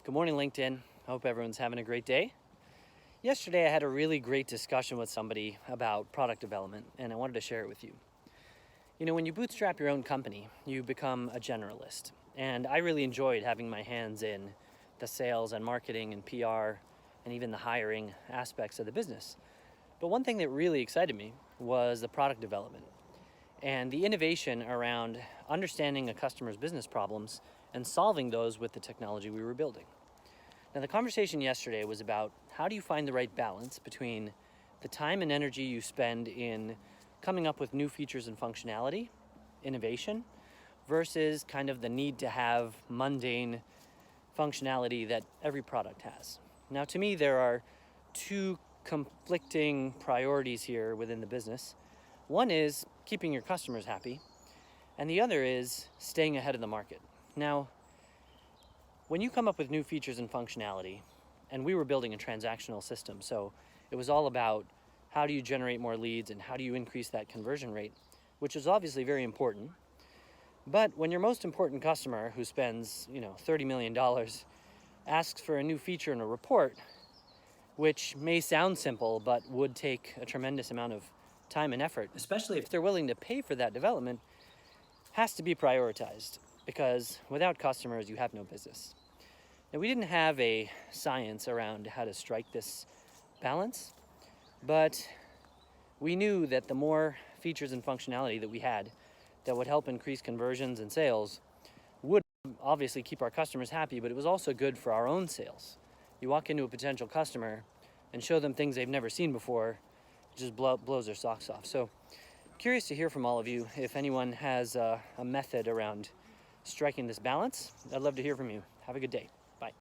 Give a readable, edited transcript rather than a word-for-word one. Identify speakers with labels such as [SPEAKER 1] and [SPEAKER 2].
[SPEAKER 1] Good morning, LinkedIn. I hope everyone's having a great day. Yesterday, I had a really great discussion with somebody about product development, and I wanted to share it with you. You know, when you bootstrap your own company, you become a generalist. And I really enjoyed having my hands in the sales and marketing and PR and even the hiring aspects of the business. But one thing that really excited me was the product development and the innovation around understanding a customer's business problems and solving those with the technology we were building. Now, the conversation yesterday was about how do you find the right balance between the time and energy you spend in coming up with new features and functionality, innovation, versus kind of the need to have mundane functionality that every product has. Now, to me, there are two conflicting priorities here within the business. One is keeping your customers happy, and the other is staying ahead of the market. Now, when you come up with new features and functionality, and we were building a transactional system, so it was all about how do you generate more leads and how do you increase that conversion rate, which is obviously very important. But when your most important customer, who spends $30 million, asks for a new feature in a report, which may sound simple but would take a tremendous amount of time and effort, especially if they're willing to pay for that development, has to be prioritized, because without customers, you have no business. Now, we didn't have a science around how to strike this balance, but we knew that the more features and functionality that we had that would help increase conversions and sales would obviously keep our customers happy, but it was also good for our own sales. You walk into a potential customer and show them things they've never seen before, it just blows their socks off. So curious to hear from all of you if anyone has a method around striking this balance. I'd love to hear from you. Have a good day.